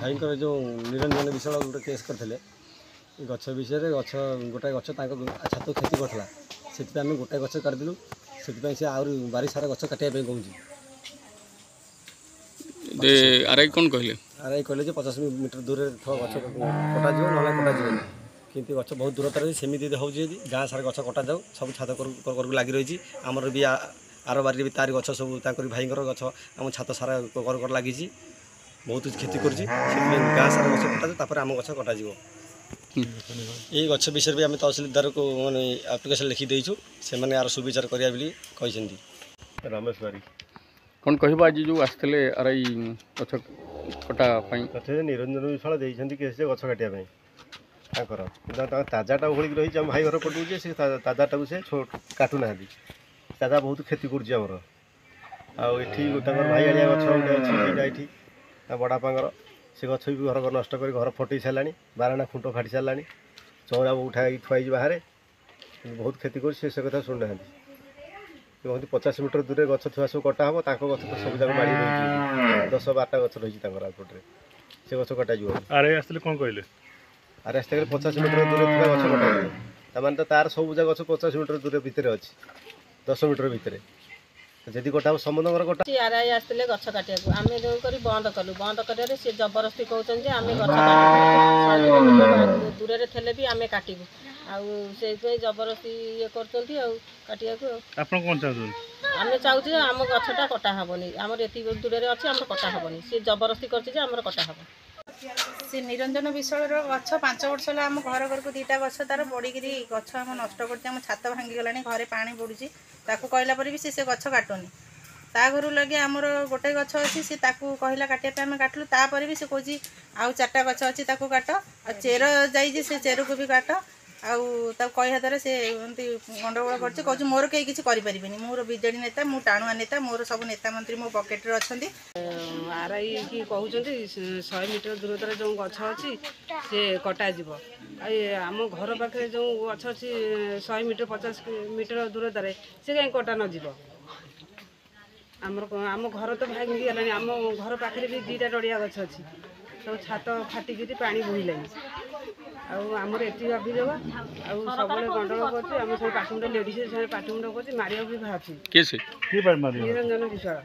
भाईकर जो निरंजन विशाल गोटे केस करते गछ विषय गछ गोटाए गछ छात क्षति करता से आम गोटाए गछ काटिदेलु से बारी सारा गछ काटापी कहूँ आरआई कौन कहले आरआई कहले 50 मीटर दूर गछ कटा ना कटा किंतु गछ बहुत दूरतार सेमती हूँ गाँ सारा गछ कटा जाऊ सब छात लगी रही आमर भी आर बारी भी तार गछ सब भाईकर गछ आम छात सारा कर लगी बहुत क्षति कर गाँ सारा गछ कटा आम गछ कटा ये गछ विषय भी आम तहसिलदार को मैंने आप्लिकेसन लिखिदेचु से यार सुविचार करा रमेश बारी कौन कह आज जो आसते आरआई गछ कटा निरंजन विशाल देते केस गछ काटापी ताजाटा ओहली रही भाई घर पटू से ताजाटा से काटुना ताजा बहुत क्षति करमर आठी भाई आलिया गछ गोटे अच्छी बड़ापार से गछ भी घर नष्ट कर घर फटई सारा बाराणा खुंट फाटी सारा चौरा उठाई थुआई बाहर बहुत क्षति कर कथा शुणुना कहते 50 मीटर दूर गछ थुआ सब कटा हम गछ तो सब जाक बाड़ी रही 10-12टा गछ रही आउटपटे से गछ कटा आरआई आसते कौन कहले आर आस्ते 50 मीटर दूर थी गछ कटा तो तार सब गछ 50 मीटर दूर भितर अच्छी 10 मीटर भितर जदि कटा समुद्र कटा आरआई आसते गछ काटा आम जो बंद कलु बंद कर जबरदस्ती कहते आम गछ दूर थे भी आम काटू से जबरदस्ती ये करम चाहूँ आम गछटा कटा हेनी आम ये दूर अच्छे आम कटा हेनी सी जबरदस्ती कर कटा हे से निरंजन विषय गछ 5 वर्ष है आम घर घर को 2टा गछ तार पड़ी गछ आम नष्ट कर छात भांगीगला घरे पानी पड़ुची कहला पर भी से गछ काटुनी ता घर लगे आमर गोटे गछ अच्छी सी कहला काटापी आम काटलु तापर भी से कहे आउ 4टा गछ अच्छी काट आ चेर जाइए से चेर को भी काट आउ कह द्वारा से गंडगोल कर मोर कहीं किसी करें मोर बीजेडी नेता मु टाणुआ नेता मोर सब नेता मंत्री मो पकेट्रे अच्छा आरआई की कहते 100 मीटर दूरतार जो गछ अच्छी से कटा आम घर पाखे जो गछ अच्छी 100 मीटर 50 मीटर दूरतार से कहीं कटा न आम घर तो भांगी गलानी आम घर पाखे भी 2टा नड़िया गछ अच्छी सब छात फाटिकी पानी बोहिलानी आमर एटी अभियोग सब गंडगोल कर पाटिमुंड लेडीज पाटिमुंड कर मारिया भी बाहर निरंजन विश्वास।